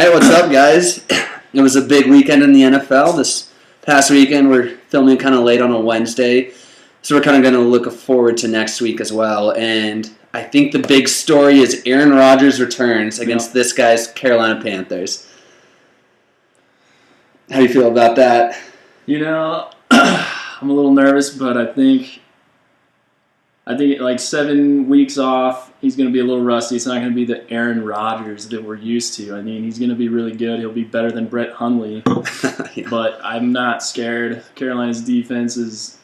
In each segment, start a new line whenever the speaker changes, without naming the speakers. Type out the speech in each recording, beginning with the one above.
Hey, what's up, guys? It was a big weekend in the NFL. This past weekend, we're filming kind of late on a Wednesday, so we're kind of going to look forward to next week as well. And I think the big story is Aaron Rodgers returns against this guy's Carolina Panthers. How do you feel about that?
You know, I'm a little nervous, but I think like 7 weeks off, he's going to be a little rusty. It's not going to be the Aaron Rodgers that we're used to. I mean, he's going to be really good. He'll be better than Brett Hundley.
Yeah.
But I'm not scared. Carolina's defense is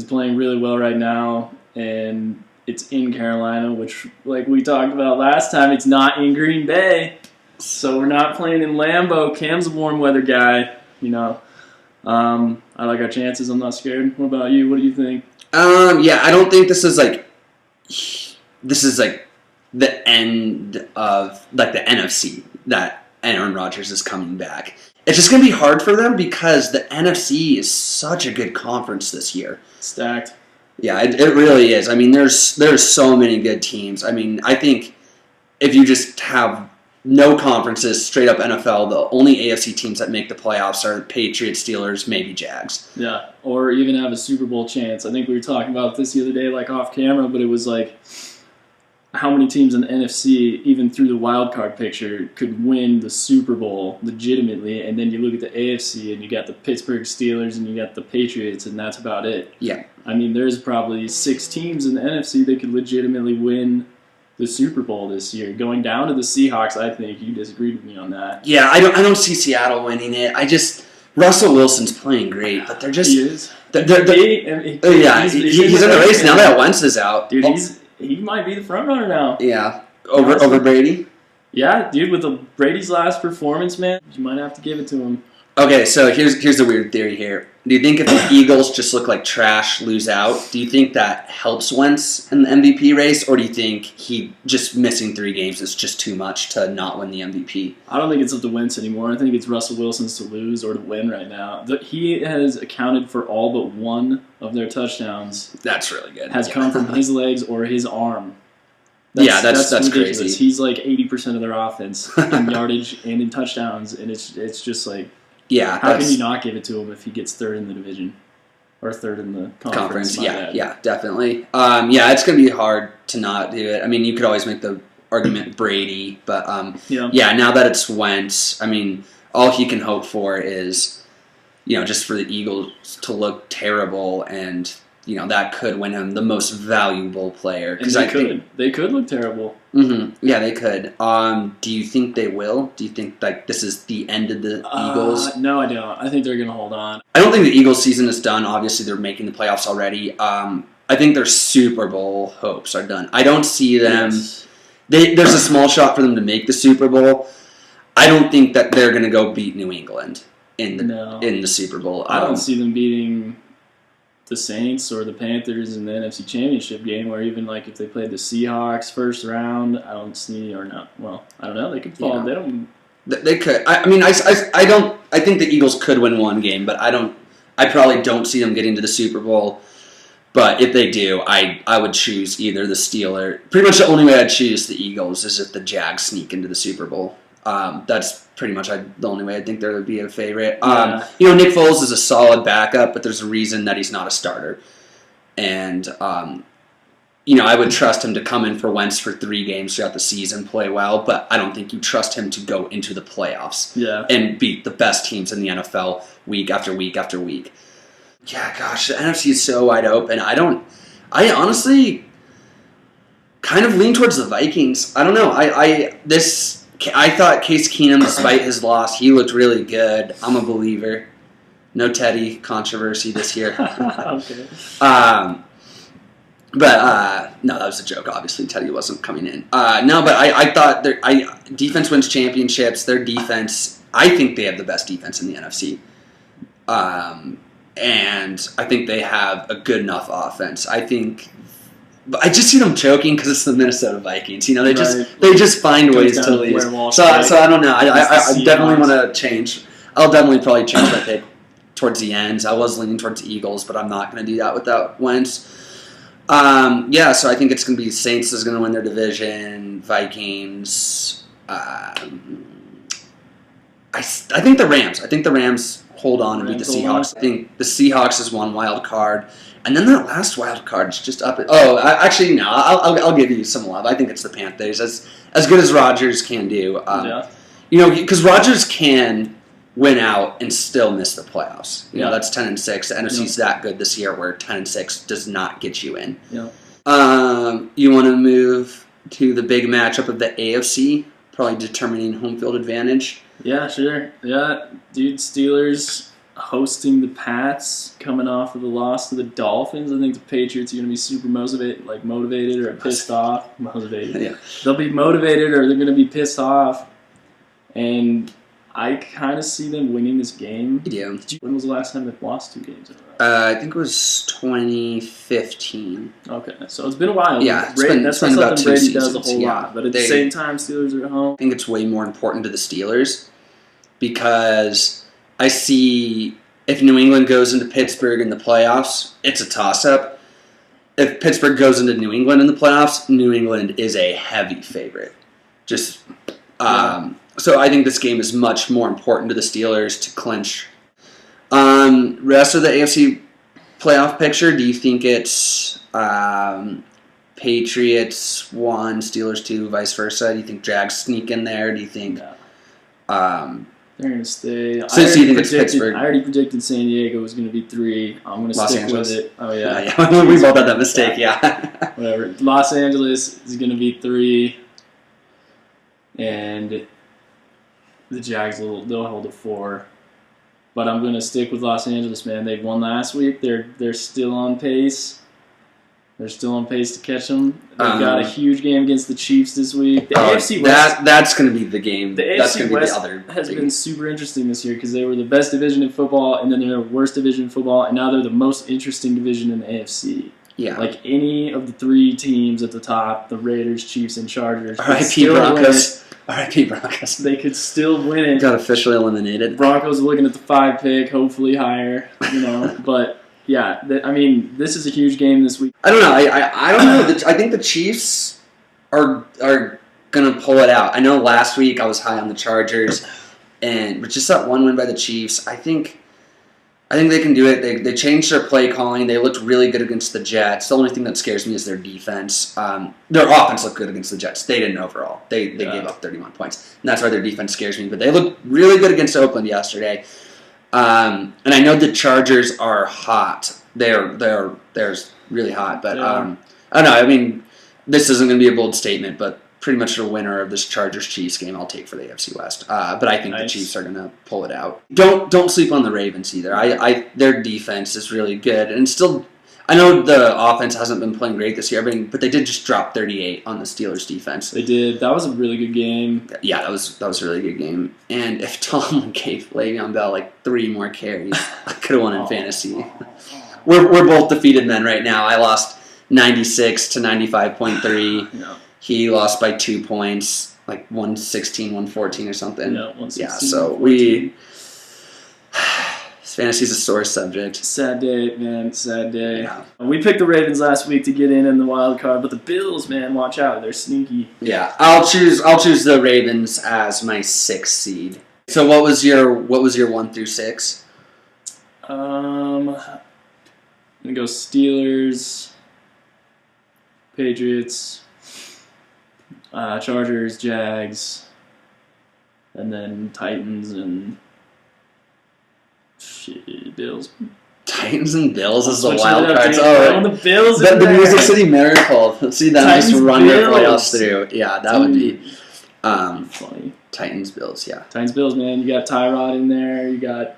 playing really well right now, and it's in Carolina, which, like we talked about last time, it's not in Green Bay. So we're not playing in Lambeau. Cam's a warm weather guy, you know. I like our chances. I'm not scared. What about you? What do you think?
Yeah, I don't think this is like the end of like the NFC that Aaron Rodgers is coming back. It's just going to be hard for them because the NFC is such a good conference this year.
Stacked.
Yeah, it really is. I mean, there's so many good teams. I mean, I think if you just have no conferences, straight up NFL, the only AFC teams that make the playoffs are Patriots, Steelers, maybe Jags.
Yeah, or even have a Super Bowl chance. I think we were talking about this the other day, like off camera, but it was like how many teams in the NFC, even through the wild card picture, could win the Super Bowl legitimately, and then you look at the AFC and you got the Pittsburgh Steelers and you got the Patriots, and that's about it.
Yeah.
I mean, there's probably 6 teams in the NFC that could legitimately win the Super Bowl this year. Going down to the Seahawks, I think you disagreed with me on that.
Yeah, I don't see Seattle winning it. Russell Wilson's playing great, but they're just
He is.
He's in the race now that Wentz is out.
Dude, he might be the front runner now.
Yeah, over Brady.
Yeah, dude, with Brady's last performance, man, you might have to give it to him.
Okay, so here's the weird theory here. Do you think if the Eagles just look like trash, lose out, do you think that helps Wentz in the MVP race, or do you think he just missing 3 games is just too much to not win the MVP?
I don't think it's up to Wentz anymore. I think it's Russell Wilson's to lose or to win right now. He has accounted for all but 1 of their touchdowns.
That's really good.
Has come from his legs or his arm.
That's
ridiculous.
crazy.
He's like 80% of their offense in yardage and in touchdowns, and it's just like,
yeah.
How can you not give it to him if he gets 3rd in the division or 3rd in the conference?
Yeah, definitely. Yeah, it's gonna be hard to not do it. I mean, you could always make the argument Brady, but yeah. Now that it's Wentz, I mean, all he can hope for is, just for the Eagles to look terrible, and that could win him the most valuable player.
Because they could look terrible.
Mm-hmm. Yeah, they could. Do you think they will? Do you think like this is the end of the Eagles?
No, I don't. I think they're going to hold on.
I don't think the Eagles season is done. Obviously, they're making the playoffs already. I think their Super Bowl hopes are done. I don't see them.
Yes.
There's a small shot for them to make the Super Bowl. I don't think that they're going to go beat New England in the Super Bowl.
I don't see them beating the Saints or the Panthers in the NFC Championship game, or even like if they played the Seahawks first round. I don't see, or not. Well, I don't know. They could fall.
Yeah. They could. I mean, I don't. I think the Eagles could win 1 game, but I probably don't see them getting to the Super Bowl. But if they do, I would choose either the Steelers. Pretty much the only way I'd choose the Eagles is if the Jags sneak into the Super Bowl. That's pretty much the only way I think there would be a favorite. Nick Foles is a solid backup, but there's a reason that he's not a starter. And, I would trust him to come in for Wentz for 3 games throughout the season, play well, but I don't think you trust him to go into the playoffs and beat the best teams in the NFL week after week after week. Yeah, gosh, the NFC is so wide open. I honestly kind of lean towards the Vikings. I don't know. I thought Case Keenum, despite his loss, he looked really good. I'm a believer. No Teddy controversy this year.
Okay.
But no, that was a joke. Obviously, Teddy wasn't coming in. No, but I thought defense wins championships. Their defense, I think they have the best defense in the NFC. And I think they have a good enough offense. But I just see them choking because it's the Minnesota Vikings. They just find ways to lose. So I don't know. I definitely want to change. I'll definitely probably change my pick towards the end. I was leaning towards the Eagles, but I'm not going to do that without Wentz. So I think it's going to be Saints is going to win their division. Vikings. I think the Rams. I think the Rams hold on and beat the
Rams hold on?
Seahawks. I think the Seahawks is one wild card, and then that last wild card is just up. Actually, no. I'll give you some love. I think it's the Panthers. As good as Rodgers can do.
Yeah.
You know, because Rodgers can win out and still miss the playoffs. You know,
Yeah.
that's 10-6. The NFC's that good this year, where 10-6 does not get you in.
Yeah.
You want to move to the big matchup of the AFC, probably determining home field advantage.
Yeah, sure. Yeah, dude, Steelers hosting the Pats, coming off of the loss to the Dolphins. I think the Patriots are going to be super motivated or pissed off. Motivated.
Yeah.
They'll be motivated or they're going to be pissed off. And I kind of see them winning this game.
Yeah.
When was the last time they've lost 2 games in a row?
I think it was 2015.
Okay, so it's been a while.
Yeah, it's
Brady,
been-
that's
it's
not
been about
something
2
Brady does a
seasons,
whole
yeah.
lot. But at the
They-
same time, Steelers are at home.
I think it's way more important to the Steelers because I see if New England goes into Pittsburgh in the playoffs, it's a toss-up. If Pittsburgh goes into New England in the playoffs, New England is a heavy favorite. So I think this game is much more important to the Steelers to clinch. Rest of the AFC playoff picture, do you think it's Patriots 1, Steelers 2, vice versa? Do you think Jags sneak in there? Do you think...
They're going to stay.
Since you think it's Pittsburgh.
I already predicted San Diego was going to be 3. I'm going to
Los
stick
Angeles?
with it. Oh, yeah.
Yeah. We both had that mistake, yeah.
Whatever. Los Angeles is going to be 3. And the Jags, they'll hold a 4. But I'm going to stick with Los Angeles, man. They won last week. They're still on pace. They're still on pace to catch them. They've got a huge game against the Chiefs this week. The AFC West
that's going to be the game.
The
That's
AFC
going to be
West
the other
has
big-
been super interesting this year because they were the best division in football, and then they're the worst division in football, and now they're the most interesting division in the AFC.
Yeah.
Like any of the 3 teams at the top, the Raiders, Chiefs, and Chargers, could
R.I.P.
still win
Broncos.
it.
R.I.P. Broncos.
They could still win it.
Got officially eliminated.
Broncos looking at the 5 pick, hopefully higher, but yeah, this is a huge game this week.
I don't know. I don't know. I think the Chiefs are going to pull it out. I know last week I was high on the Chargers, but just that one win by the Chiefs, I think they can do it. They changed their play calling. They looked really good against the Jets. The only thing that scares me is their defense. Their offense looked good against the Jets. They didn't overall. They gave up 31 points, and that's why their defense scares me. But they looked really good against Oakland yesterday. And I know the Chargers are hot. They're really hot. But I don't know. I mean, this isn't going to be a bold statement, but pretty much the winner of this Chargers-Chiefs game I'll take for the AFC West. But I think the Chiefs are going to pull it out. Don't sleep on the Ravens either. Their defense is really good, and still, I know the offense hasn't been playing great this year, but they did just drop 38 on the Steelers defense.
They did. That was a really good game.
Yeah, that was a really good game. And if Tomlin gave Le'Veon Bell like 3 more carries, I could have won in fantasy. We're both defeated men right now. I lost 96 to 95.3.
Yeah.
He lost by 2 points, like 116, 114 or something.
Yeah, 116,
So
114.
Fantasy's a sore subject.
Sad day, man. Sad day.
Yeah.
We picked the Ravens last week to get in the wild card, but the Bills, man, watch out. They're sneaky.
Yeah, I'll choose the Ravens as my 6th seed. So what was your 1 through 6?
I'm gonna go Steelers, Patriots, Chargers, Jags, and then Titans and Bills.
Titans and Bills is the
Switching
wild
it up,
cards.
dude.
Oh,
The Bills.
the
in there.
Music City Miracle. See them just
Titans,
run their
Bills.
playoffs through. Yeah, that would be
Funny.
Titans Bills. Yeah.
Titans, Bills, man. You got Tyrod in there. You got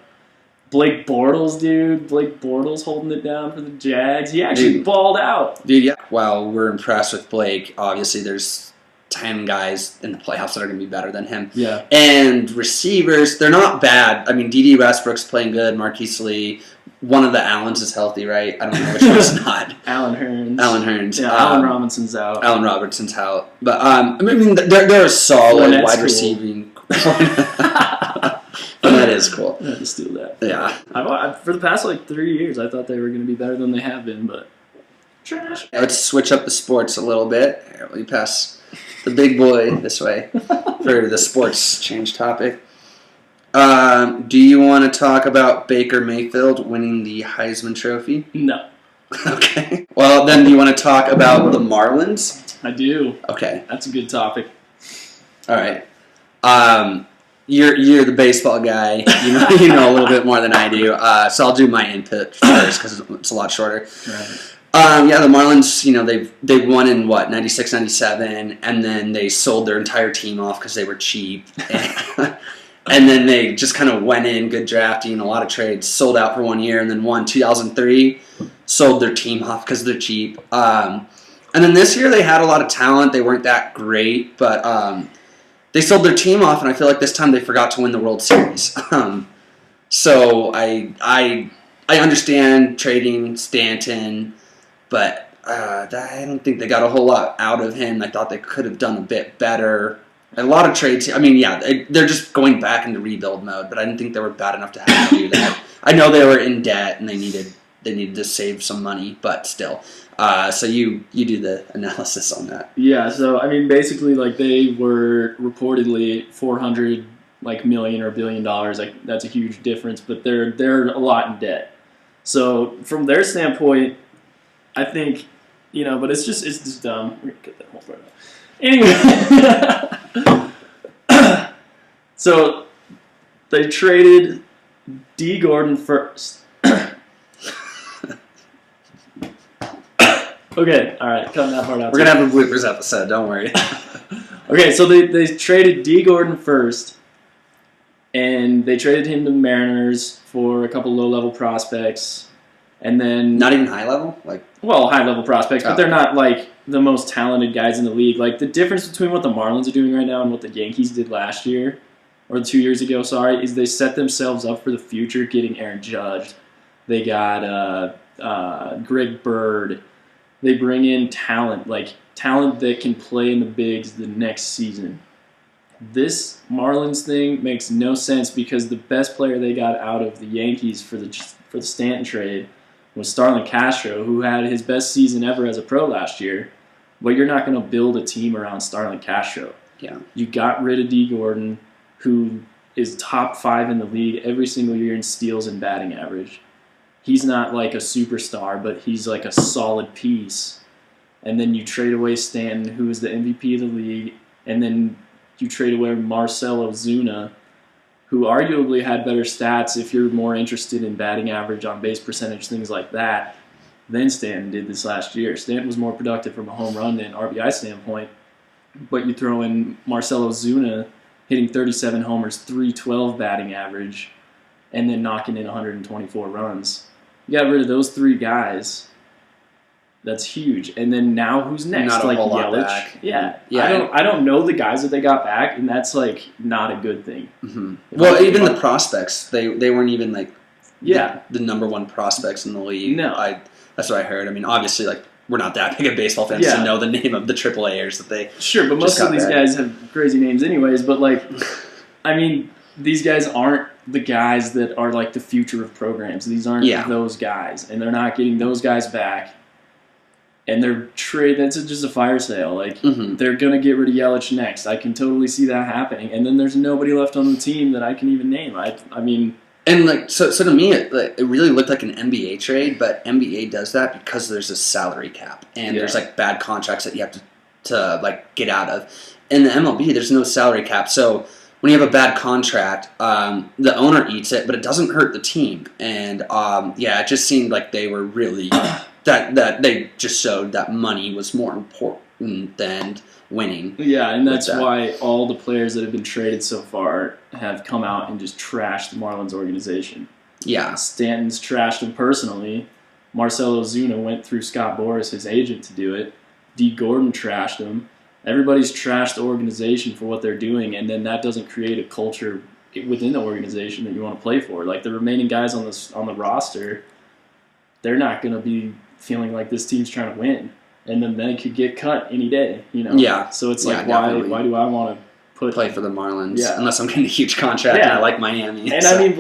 Blake Bortles, dude. Blake Bortles holding it down for the Jags. He actually
Dude.
balled out.
Dude, yeah. While we're impressed with Blake, obviously there's 10 guys in the playoffs that are going to be better than him.
Yeah.
And receivers, they're not bad. I mean, D.D. Westbrook's playing good. Marquise Lee. One of the Allens is healthy, right? I don't know which one's not.
Allen Hurns.
Allen Hurns.
Yeah, Allen Robinson's out.
Allen Robertson's out. But, I mean, they're a solid
Fournette's
wide
cool.
receiving. And that is cool.
I had to steal that.
Yeah.
For the past 3 years, I thought they were going to be better than they have been, but trash.
Let's switch up the sports a little bit. Here, let me pass the big boy this way for the sports change topic. Do you want to talk about Baker Mayfield winning the Heisman Trophy?
No,
Okay. Well, then do you want to talk about the Marlins?
I do.
Okay.
That's a good topic.
All right. You're the baseball guy. You know a little bit more than I do. So I'll do my input first because it's a lot shorter.
Right.
Yeah, the Marlins. They won in 96, 97, and then they sold their entire team off because they were cheap. And then they just kind of went in, good drafting, a lot of trades, sold out for 1 year, and then won 2003, sold their team off because they're cheap. And then this year they had a lot of talent. They weren't that great, but they sold their team off, and I feel like this time they forgot to win the World Series. So I understand trading Stanton, but I don't think they got a whole lot out of him. I thought they could have done a bit better. A lot of trades. I mean, yeah, they're just going back into rebuild mode, but I didn't think they were bad enough to have to do that. I know they were in debt and they needed to save some money, but still. So you do the analysis on that.
Yeah, so I mean, basically, like they were reportedly $400 million or $1 billion. Like that's a huge difference, but they're a lot in debt. So from their standpoint, I think but it's just dumb. We're gonna cut that whole part out. Anyway. So they traded D. Gordon first. Okay, all right, cutting that part out.
We're going to have a bloopers episode, don't worry.
Okay, so they traded D. Gordon first, and they traded him to the Mariners for a couple low-level prospects, and then...
Not even high level?
high-level prospects, but they're not, the most talented guys in the league. The difference between what the Marlins are doing right now and what the Yankees did last year, or 2 years ago, is they set themselves up for the future getting Aaron Judge. They got Greg Bird. They bring in talent that can play in the bigs the next season. This Marlins thing makes no sense because the best player they got out of the Yankees for the Stanton trade was Starlin Castro, who had his best season ever as a pro last year. But you're not going to build a team around Starlin Castro.
Yeah.
You got rid of D. Gordon, who is top 5 in the league every single year in steals and batting average. He's not a superstar, but he's a solid piece. And then you trade away Stanton, who is the MVP of the league, and then you trade away Marcell Ozuna, who arguably had better stats if you're more interested in batting average, on base percentage, things like that, than Stanton did this last year. Stanton was more productive from a home run and RBI standpoint, but you throw in Marcell Ozuna hitting 37 homers, 312 batting average, and then knocking in 124 runs. You got rid of those 3 guys. That's huge. And then now who's next?
Not a whole lot
Yelich.
back.
Yeah.
Yeah.
I don't know the guys that they got back, and that's not a good thing.
Mm-hmm. Well, even the prospects, they weren't even
the
number 1 prospects in the league.
No.
That's what I heard. I mean, obviously, we're not that big of baseball fans to know the name of the AAAers that they
Sure, but most of these guys have crazy names anyways, but I mean, these guys aren't the guys that are the future of programs. These aren't those guys, and they're not getting those guys back. And that's just a fire sale. They're going to get rid of Yelich next. I can totally see that happening. And then there's nobody left on the team that I can even name. I mean...
And so to me, it really looked like an NBA trade, but NBA does that because there's a salary cap and there's bad contracts that you have to get out of. In the MLB, there's no salary cap, so when you have a bad contract, the owner eats it, but it doesn't hurt the team. And it just seemed like they were really that they just showed that money was more important than winning.
Yeah, and that's why all the players that have been traded so far have come out and just trashed the Marlins organization.
Yeah.
Stanton's trashed him personally. Marcell Ozuna went through Scott Boras, his agent, to do it. D. Gordon trashed him. Everybody's trashed the organization for what they're doing, and then that doesn't create a culture within the organization that you want to play for. The remaining guys on the roster, they're not going to be feeling like this team's trying to win. And then they could get cut any day,
Yeah.
So it's
why
do I want to
play for the Marlins
Yeah.
unless I'm getting a huge contract and
Yeah.
I like Miami.
And
so.
I mean,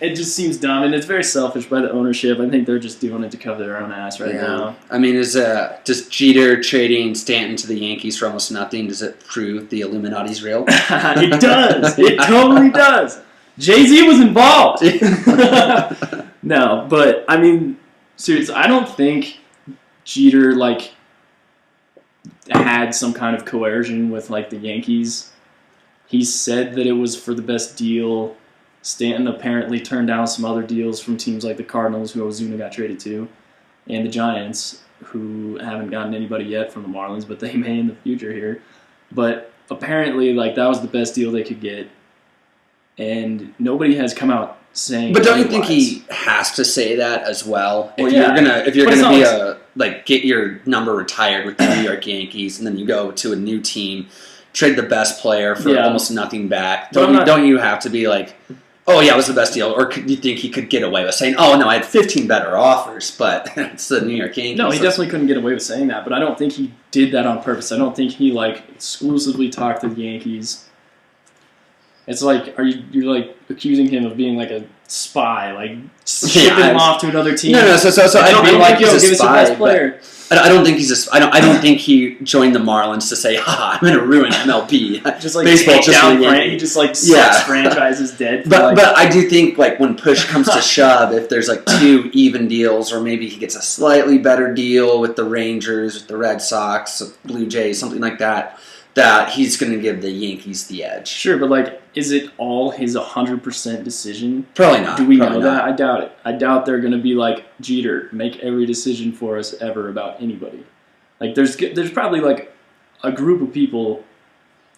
it just seems dumb, and it's very selfish by the ownership. I think they're just doing it to cover their own ass right now.
I mean, does Jeter trading Stanton to the Yankees for almost nothing, does it prove the Illuminati's real?
It does. It totally does. Jay-Z was involved. No, but I mean, seriously, I don't think Jeter had some kind of coercion with the Yankees. He said that it was for the best deal. Stanton apparently turned down some other deals from teams like the Cardinals, who Ozuna got traded to, and the Giants, who haven't gotten anybody yet from the Marlins, but they may in the future here. But apparently, that was the best deal they could get, and nobody has come out saying.
But don't you think he has to say that as well? If
Well,
you're gonna get your number retired with the New York Yankees, and then you go to a new team, trade the best player for almost nothing back. Don't you have to be like, oh yeah, it was the best deal? Or do you think he could get away with saying, oh no, I had 15 better offers, but it's the New York Yankees?
No, he definitely couldn't get away with saying that, but I don't think he did that on purpose. I don't think he exclusively talked to the Yankees. It's you're accusing him of being a spy, shipping him off to another team.
No. So I don't think he's a spy.
Player.
I don't think he's I don't think he joined the Marlins to say, "Ha, I'm going to ruin MLB."
Just
baseball,
take down he just sucks franchises dead.
But I do think when push comes to shove, if there's two even deals, or maybe he gets a slightly better deal with the Rangers, with the Red Sox, Blue Jays, something like that, that he's going to give the Yankees the edge.
Sure, but is it all his 100% decision?
Probably not.
Do we know that? I doubt it. I doubt they're going to be Jeter, make every decision for us ever about anybody. There's probably a group of people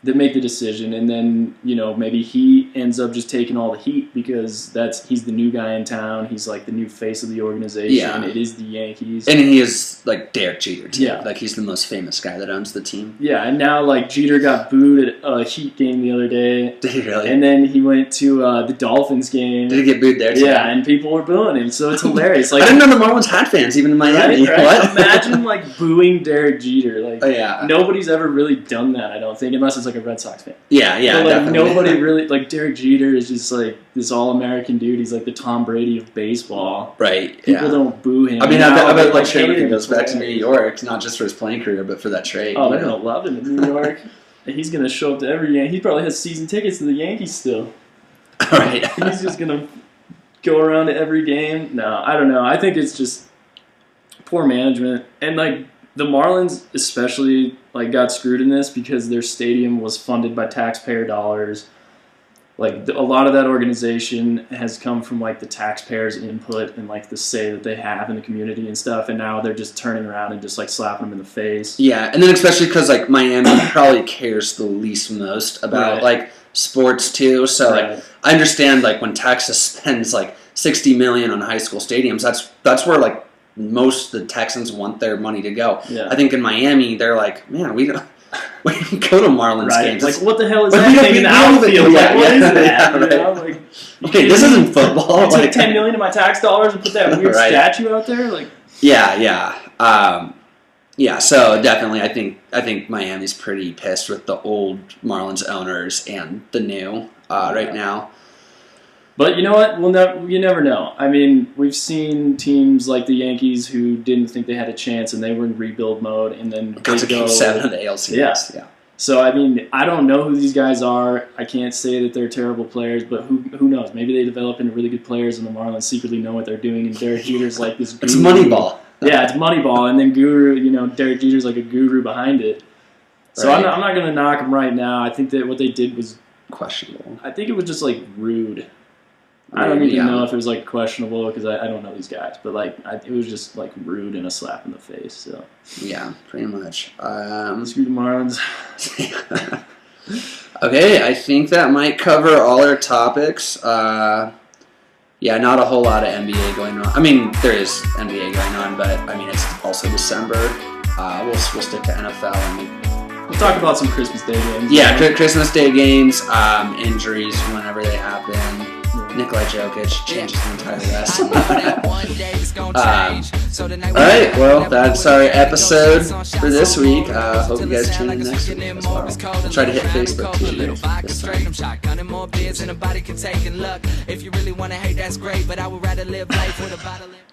that make the decision, and then maybe he ends up just taking all the heat because he's the new guy in town. He's the new face of the organization.
Yeah.
It is the Yankees,
and he is Derek Jeter too.
Yeah.
He's the most famous guy that owns the team.
Yeah, and now Jeter got booed at a Heat game the other day.
Did he really?
And then he went to the Dolphins game.
Did he get booed there too?
Yeah, and people were booing him, so it's hilarious.
I didn't know the Marlins had fans even in Miami.
Right?
What?
Imagine booing Derek Jeter.
Oh, yeah.
Nobody's ever really done that, I don't think, unless it's a Red Sox fan.
Yeah,
but
definitely.
nobody really Derek Jeter is just this all-American dude. He's the Tom Brady of baseball.
Right.
People don't boo him.
I mean, I bet Shane Levy goes back to New York, not just for his playing career, but for that trade.
Oh, they're gonna love him in New York. He's gonna show up to every game. He probably has season tickets to the Yankees still.
Right.
He's just gonna go around to every game. No, I don't know. I think it's just poor management, and the Marlins especially got screwed in this because their stadium was funded by taxpayer dollars. A lot of that organization has come from the taxpayers' input and the say that they have in the community and stuff, and now they're just turning around and just slapping them in the face.
Yeah, and then especially because Miami probably cares the least most about sports too. So I understand when Texas spends $60 million on high school stadiums, that's where most of the Texans want their money to go.
Yeah.
I think in Miami they're man, we don't go to Marlins games.
What the hell is that thing in the outfield? What is that?
Okay, this isn't football.
You took $10 million of my tax dollars and put that weird statue out there.
Yeah. So definitely, I think Miami's pretty pissed with the old Marlins owners and the new right now.
But you know what? You never know. I mean, we've seen teams like the Yankees who didn't think they had a chance, and they were in rebuild mode, and then
got to Game 7 of the ALCS.
Yeah. So I mean, I don't know who these guys are. I can't say that they're terrible players, but who knows? Maybe they develop into really good players, and the Marlins secretly know what they're doing. And Derek Jeter's this. Guru.
It's Moneyball.
Yeah, it's Moneyball, and then Guru. Derek Jeter's a guru behind it. So right. I'm not going to knock him right now. I think that what they did was
questionable.
I think it was just rude. I don't even know if it was questionable because I don't know these guys, but it was just rude and a slap in the face. So
yeah, pretty much.
Screw the Marlins.
Okay, I think that might cover all our topics. Yeah, not a whole lot of NBA going on. I mean, there is NBA going on, but I mean it's also December. We'll stick to NFL and
we'll talk about some Christmas Day games.
Yeah, Christmas Day games, injuries whenever they happen. Nikolai Jokic changes the entire rest. All
All
right, well, that's our episode for this week. Hope you guys tune in next week as well. We'll try to hit Facebook too this time.
If you really want to hate, that's great, but I would rather live life with a bottle in